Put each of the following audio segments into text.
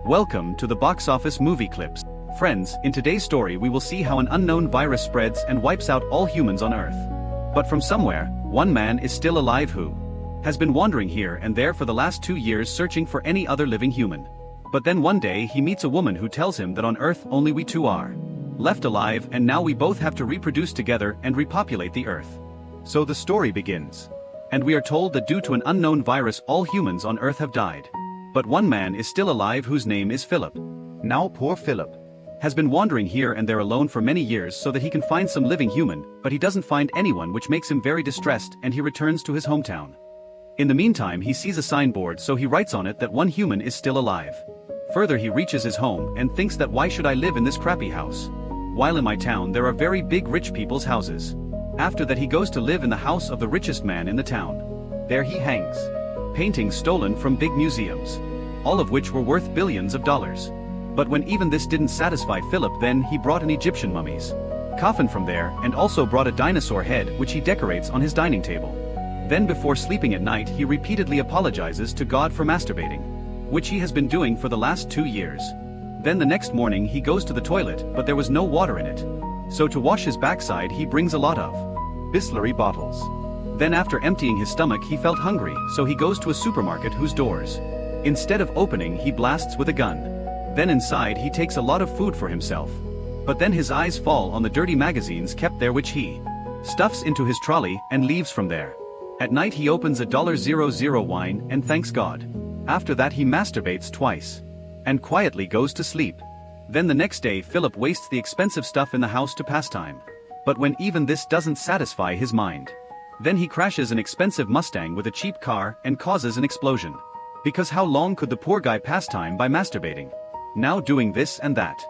Welcome to the box office movie clips. Friends, in today's story we will see how an unknown virus spreads and wipes out all humans on Earth. But from somewhere, one man is still alive who has been wandering here and there for the last 2 years searching for any other living human. But then one day he meets a woman who tells him that on Earth only we two are left alive, and now we both have to reproduce together and repopulate the Earth. So the story begins. And we are told that due to an unknown virus all humans on Earth have died. But one man is still alive whose name is Philip. Now poor Philip has been wandering here and there alone for many years so that he can find some living human, but he doesn't find anyone, which makes him very distressed, and he returns to his hometown. In the meantime he sees a signboard, so he writes on it that one human is still alive. Further he reaches his home and thinks that why should I live in this crappy house, while in my town there are very big rich people's houses. After that he goes to live in the house of the richest man in the town. There he hangs paintings stolen from big museums, all of which were worth billions of dollars. But when even this didn't satisfy Philip, then he brought an Egyptian mummy's coffin from there, and also brought a dinosaur head which he decorates on his dining table. Then before sleeping at night he repeatedly apologizes to God for masturbating, which he has been doing for the last 2 years. Then the next morning he goes to the toilet, but there was no water in it. So to wash his backside he brings a lot of Bisleri bottles. Then after emptying his stomach he felt hungry, so he goes to a supermarket whose doors, instead of opening, he blasts with a gun. Then inside he takes a lot of food for himself. But then his eyes fall on the dirty magazines kept there, which he stuffs into his trolley and leaves from there. At night he opens a $00 wine and thanks God. After that he masturbates twice and quietly goes to sleep. Then the next day Philip wastes the expensive stuff in the house to pass time. But when even this doesn't satisfy his mind, then he crashes an expensive Mustang with a cheap car and causes an explosion. Because how long could the poor guy pass time by masturbating? Now doing this and that.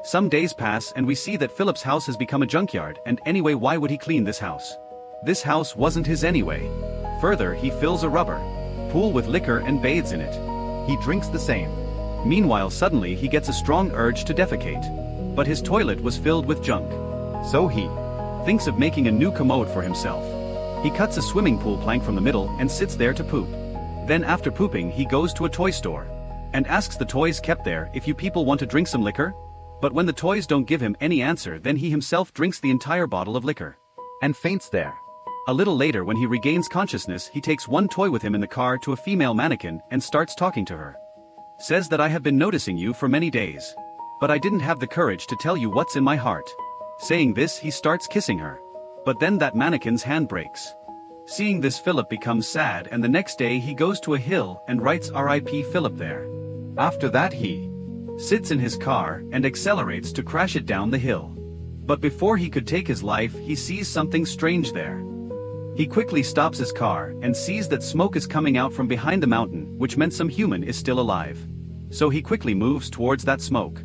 Some days pass and we see that Philip's house has become a junkyard, and anyway why would he clean this house? This house wasn't his anyway. Further he fills a rubber pool with liquor and bathes in it. He drinks the same. Meanwhile suddenly he gets a strong urge to defecate. But his toilet was filled with junk. So he thinks of making a new commode for himself. He cuts a swimming pool plank from the middle and sits there to poop. Then after pooping he goes to a toy store and asks the toys kept there if you people want to drink some liquor. But when the toys don't give him any answer, then he himself drinks the entire bottle of liquor and faints there. A little later when he regains consciousness he takes one toy with him in the car to a female mannequin and starts talking to her. Says that I have been noticing you for many days, but I didn't have the courage to tell you what's in my heart. Saying this he starts kissing her. But then that mannequin's hand breaks. Seeing this Philip becomes sad, and the next day he goes to a hill and writes R.I.P. Philip there. After that he sits in his car and accelerates to crash it down the hill. But before he could take his life he sees something strange there. He quickly stops his car and sees that smoke is coming out from behind the mountain, which meant some human is still alive. So he quickly moves towards that smoke.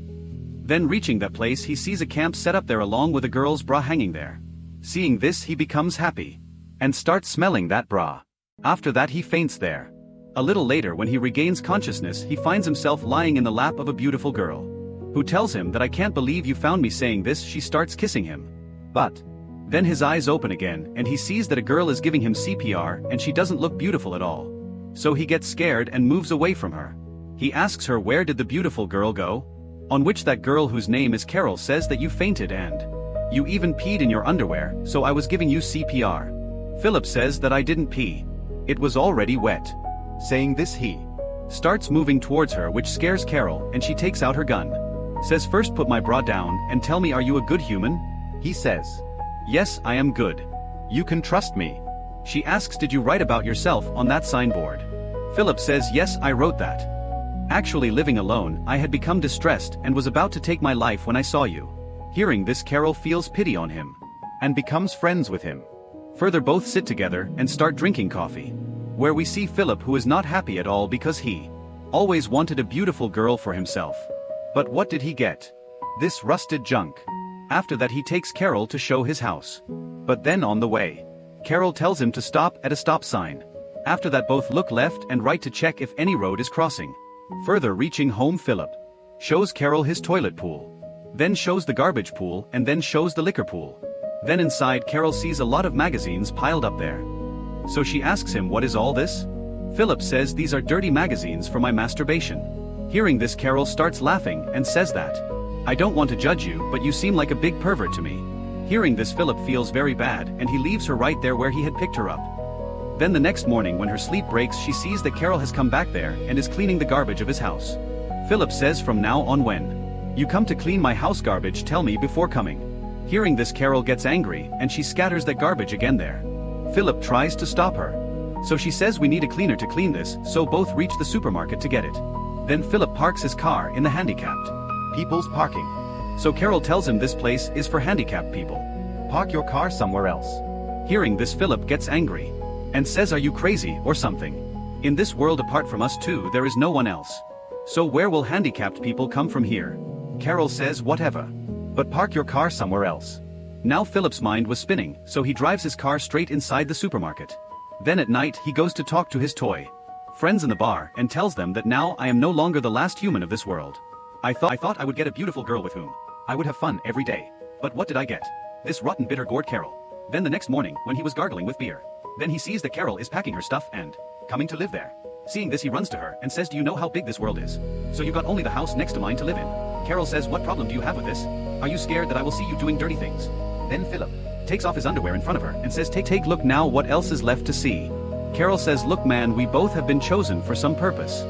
Then reaching that place he sees a camp set up there along with a girl's bra hanging there. Seeing this he becomes happy and starts smelling that bra. After that he faints there. A little later when he regains consciousness he finds himself lying in the lap of a beautiful girl, who tells him that I can't believe you found me. Saying this she starts kissing him. But then his eyes open again and he sees that a girl is giving him CPR and she doesn't look beautiful at all. So he gets scared and moves away from her. He asks her where did the beautiful girl go? On which that girl, whose name is Carol, says that you fainted and you even peed in your underwear, so I was giving you CPR. Philip says that I didn't pee. It was already wet. Saying this he starts moving towards her, which scares Carol, and she takes out her gun. Says first put my bra down and tell me, are you a good human? He says, yes I am good. You can trust me. She asks did you write about yourself on that signboard? Philip says yes I wrote that. Actually living alone I had become distressed and was about to take my life when I saw you. Hearing this Carol feels pity on him and becomes friends with him. Further both sit together and start drinking coffee, where we see Philip, who is not happy at all because he always wanted a beautiful girl for himself. But what did he get? This rusted junk. After that he takes Carol to show his house. But then on the way, Carol tells him to stop at a stop sign. After that both look left and right to check if any road is crossing. Further reaching home Philip shows Carol his toilet pool, then shows the garbage pool, and then shows the liquor pool. Then inside Carol sees a lot of magazines piled up there. So she asks him what is all this? Philip says these are dirty magazines for my masturbation. Hearing this, Carol starts laughing and says that, "I don't want to judge you, but you seem like a big pervert to me." Hearing this, Philip feels very bad and he leaves her right there where he had picked her up. Then the next morning when her sleep breaks, she sees that Carol has come back there and is cleaning the garbage of his house. Philip says, "From now on, when you come to clean my house garbage, tell me before coming." Hearing this, Carol gets angry and she scatters that garbage again there. Philip tries to stop her. So she says, "We need a cleaner to clean this," so both reach the supermarket to get it. Then Philip parks his car in the handicapped people's parking. So Carol tells him this place is for handicapped people. "Park your car somewhere else." Hearing this, Philip gets angry and says, "Are you crazy or something? In this world apart from us two there is no one else. So where will handicapped people come from here?" Carol says, "Whatever. But park your car somewhere else." Now Philip's mind was spinning, so he drives his car straight inside the supermarket. Then at night he goes to talk to his toy friends in the bar and tells them that now I am no longer the last human of this world. I thought I would get a beautiful girl with whom I would have fun every day. But what did I get? This rotten bitter gourd Carol. Then the next morning when he was gargling with beer, then he sees that Carol is packing her stuff and coming to live there. Seeing this, he runs to her and says, "Do you know how big this world is? So you got only the house next to mine to live in." Carol says, "What problem do you have with this? Are you scared that I will see you doing dirty things?" Then Philip takes off his underwear in front of her and says, Take look now, what else is left to see?" Carol says, "Look man, we both have been chosen for some purpose.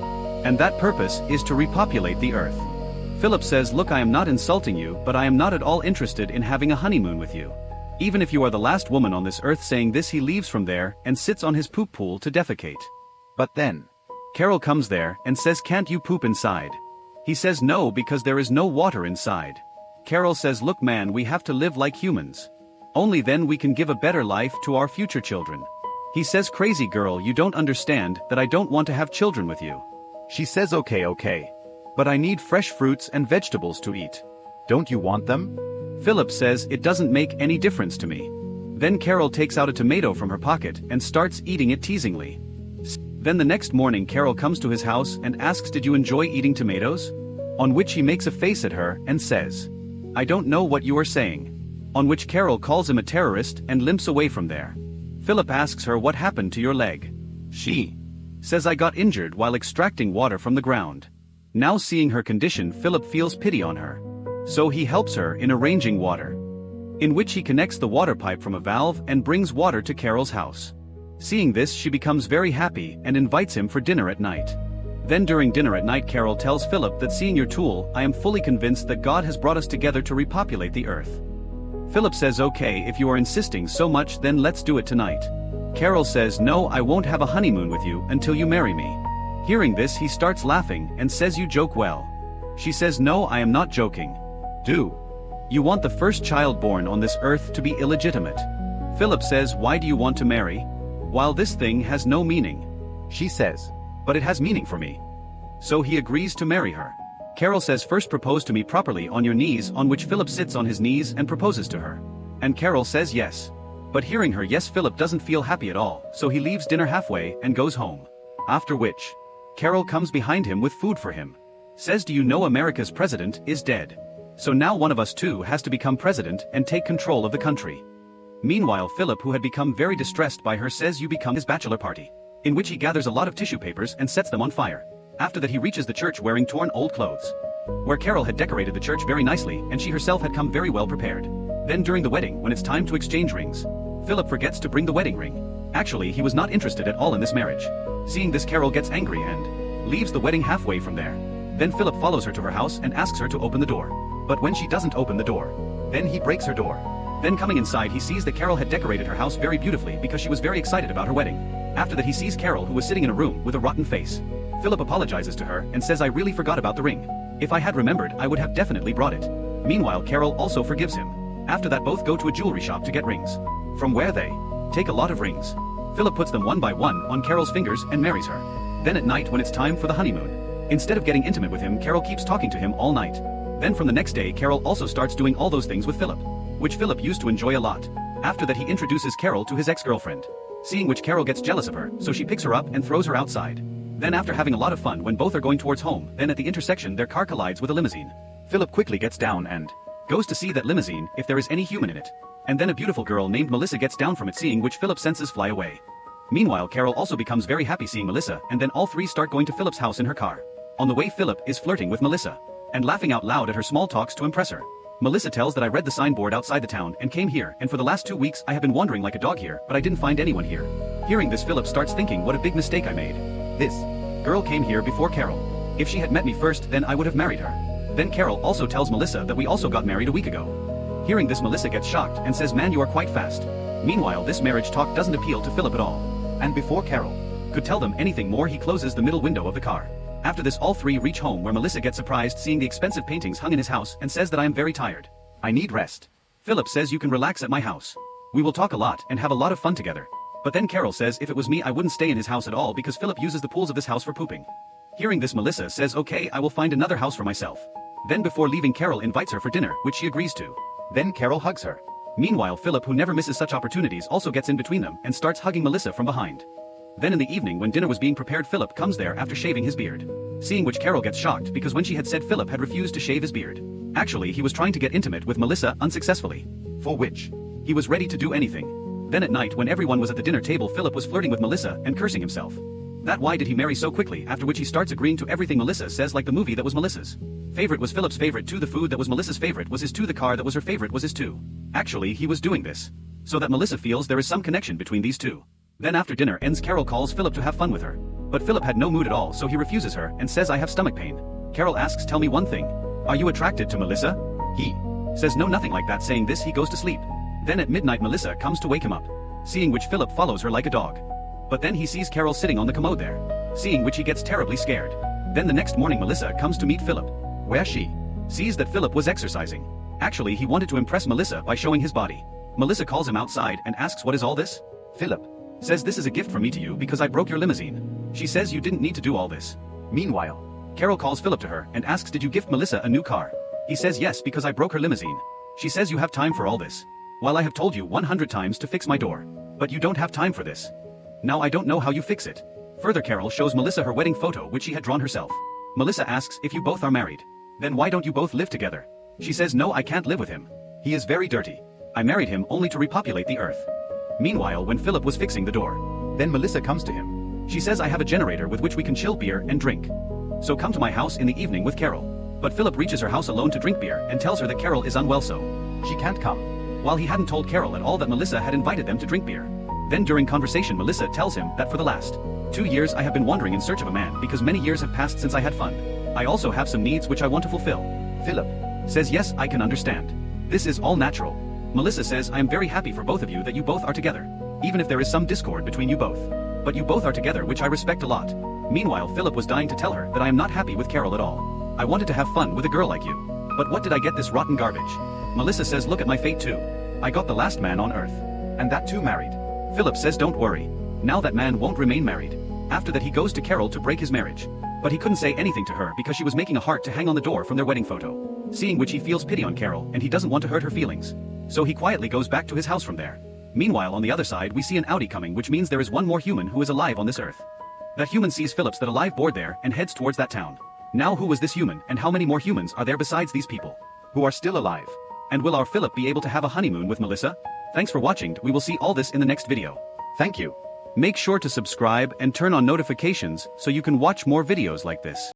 And that purpose is to repopulate the earth." Philip says, "Look, I am not insulting you, but I am not at all interested in having a honeymoon with you. Even if you are the last woman on this earth." Saying this, he leaves from there and sits on his poop pool to defecate. But then Carol comes there and says, "Can't you poop inside?" He says no, because there is no water inside. Carol says, "Look man, we have to live like humans. Only then we can give a better life to our future children." He says, "Crazy girl, you don't understand that I don't want to have children with you." She says, Okay. But I need fresh fruits and vegetables to eat. Don't you want them?" Philip says, "It doesn't make any difference to me." Then Carol takes out a tomato from her pocket and starts eating it teasingly. Then the next morning Carol comes to his house and asks, "Did you enjoy eating tomatoes?" On which he makes a face at her and says, "I don't know what you are saying." On which Carol calls him a terrorist and limps away from there. Philip asks her, "What happened to your leg?" She says, "I got injured while extracting water from the ground." Now seeing her condition, Philip feels pity on her. So he helps her in arranging water. In which he connects the water pipe from a valve and brings water to Carol's house. Seeing this, she becomes very happy and invites him for dinner at night. Then during dinner at night, Carol tells Philip that, "Seeing your tool, I am fully convinced that God has brought us together to repopulate the earth." Philip says, "Okay, if you are insisting so much, then let's do it tonight." Carol says, "No, I won't have a honeymoon with you until you marry me." Hearing this, he starts laughing and says, "You joke well." She says, "No, I am not joking. Do you want the first child born on this earth to be illegitimate?" Philip says, "Why do you want to marry? While this thing has no meaning." She says, "But it has meaning for me." So he agrees to marry her. Carol says, "First propose to me properly on your knees," on which Philip sits on his knees and proposes to her. And Carol says yes. But hearing her yes, Philip doesn't feel happy at all, so he leaves dinner halfway and goes home. After which, Carol comes behind him with food for him. Says, "Do you know America's president is dead? So now one of us two has to become president and take control of the country." Meanwhile, Philip, who had become very distressed by her, says, "You become his bachelor party." In which he gathers a lot of tissue papers and sets them on fire. After that, he reaches the church wearing torn old clothes, where Carol had decorated the church very nicely and she herself had come very well prepared. Then during the wedding, when it's time to exchange rings, Philip forgets to bring the wedding ring. Actually, he was not interested at all in this marriage. Seeing this, Carol gets angry and leaves the wedding halfway from there. Then Philip follows her to her house and asks her to open the door. But when she doesn't open the door, then he breaks her door. Then coming inside, he sees that Carol had decorated her house very beautifully because she was very excited about her wedding. After that, he sees Carol, who was sitting in a room with a rotten face. Philip apologizes to her and says, "I really forgot about the ring. If I had remembered, I would have definitely brought it." Meanwhile, Carol also forgives him. After that, both go to a jewelry shop to get rings, from where they take a lot of rings. Philip puts them one by one on Carol's fingers and marries her. Then at night, when it's time for the honeymoon, instead of getting intimate with him, Carol keeps talking to him all night. Then from the next day, Carol also starts doing all those things with Philip, which Philip used to enjoy a lot. After that, he introduces Carol to his ex-girlfriend. Seeing which, Carol gets jealous of her, so she picks her up and throws her outside. Then after having a lot of fun when both are going towards home, then at the intersection their car collides with a limousine. Philip quickly gets down and goes to see that limousine if there is any human in it. And then a beautiful girl named Melissa gets down from it, seeing which Philip senses fly away. Meanwhile, Carol also becomes very happy seeing Melissa, and then all three start going to Philip's house in her car. On the way, Philip is flirting with Melissa and laughing out loud at her small talks to impress her. Melissa tells that I read the signboard outside the town and came here, and for the last 2 weeks I have been wandering like a dog here, but I didn't find anyone here. Hearing this, Philip starts thinking what a big mistake I made. This girl came here before Carol. If she had met me first, then I would have married her. Then Carol also tells Melissa that we also got married a week ago. Hearing this, Melissa gets shocked and says, "Man, you are quite fast." Meanwhile, this marriage talk doesn't appeal to Philip at all. And before Carol could tell them anything more, he closes the middle window of the car. After this, all three reach home, where Melissa gets surprised seeing the expensive paintings hung in his house and says that I am very tired. I need rest. Philip says, "You can relax at my house. We will talk a lot and have a lot of fun together." But then Carol says if it was me I wouldn't stay in his house at all because Philip uses the pools of this house for pooping. Hearing this, Melissa says, "Okay, I will find another house for myself." Then before leaving, Carol invites her for dinner, which she agrees to. Then Carol hugs her. Meanwhile, Philip, who never misses such opportunities, also gets in between them and starts hugging Melissa from behind. Then in the evening, when dinner was being prepared, Philip comes there after shaving his beard. Seeing which, Carol gets shocked because when she had said Philip had refused to shave his beard. Actually, he was trying to get intimate with Melissa unsuccessfully. For which he was ready to do anything. Then at night, when everyone was at the dinner table, Philip was flirting with Melissa and cursing himself. That why did he marry so quickly, after which he starts agreeing to everything Melissa says, like the movie that was Melissa's favorite was Philip's favorite too, the food that was Melissa's favorite was his too, the car that was her favorite was his too. Actually, he was doing this so that Melissa feels there is some connection between these two. Then after dinner ends, Carol calls Philip to have fun with her. But Philip had no mood at all, so he refuses her and says, "I have stomach pain." Carol asks, "Tell me one thing. Are you attracted to Melissa?" He says no, nothing like that. Saying this, he goes to sleep. Then at midnight, Melissa comes to wake him up. Seeing which, Philip follows her like a dog. But then he sees Carol sitting on the commode there. Seeing which, he gets terribly scared. Then the next morning, Melissa comes to meet Philip, where she sees that Philip was exercising. Actually, he wanted to impress Melissa by showing his body. Melissa calls him outside and asks, "What is all this?" Philip says, "This is a gift from me to you because I broke your limousine." She says, "You didn't need to do all this." Meanwhile, Carol calls Philip to her and asks, "Did you gift Melissa a new car?" He says, "Yes, because I broke her limousine." She says, "You have time for all this, while I have told you 100 times to fix my door. But you don't have time for this. Now I don't know how you fix it." Further, Carol shows Melissa her wedding photo, which she had drawn herself. Melissa asks, "If you both are married, then why don't you both live together?" She says, "No, I can't live with him. He is very dirty. I married him only to repopulate the earth." Meanwhile, when Philip was fixing the door, then Melissa comes to him. She says, "I have a generator with which we can chill beer and drink. So come to my house in the evening with Carol." But Philip reaches her house alone to drink beer and tells her that Carol is unwell, so she can't come. While he hadn't told Carol at all that Melissa had invited them to drink beer. Then during conversation, Melissa tells him that for the last 2 years I have been wandering in search of a man because many years have passed since I had fun. I also have some needs which I want to fulfill. Philip says, "Yes, I can understand. This is all natural." Melissa says, "I am very happy for both of you that you both are together, even if there is some discord between you both. But you both are together, which I respect a lot." Meanwhile, Philip was dying to tell her that I am not happy with Carol at all. "I wanted to have fun with a girl like you. But what did I get, this rotten garbage?" Melissa says, "Look at my fate too. I got the last man on earth. And that too married." Philip says, "Don't worry. Now that man won't remain married." After that, he goes to Carol to break his marriage. But he couldn't say anything to her because she was making a heart to hang on the door from their wedding photo. Seeing which, he feels pity on Carol and he doesn't want to hurt her feelings. So he quietly goes back to his house from there. Meanwhile, on the other side, we see an Audi coming, which means there is one more human who is alive on this earth. That human sees Philip's that alive board there and heads towards that town. Now who was this human, and how many more humans are there besides these people who are still alive? And will our Philip be able to have a honeymoon with Melissa? Thanks for watching. We will see all this in the next video. Thank you. Make sure to subscribe and turn on notifications so you can watch more videos like this.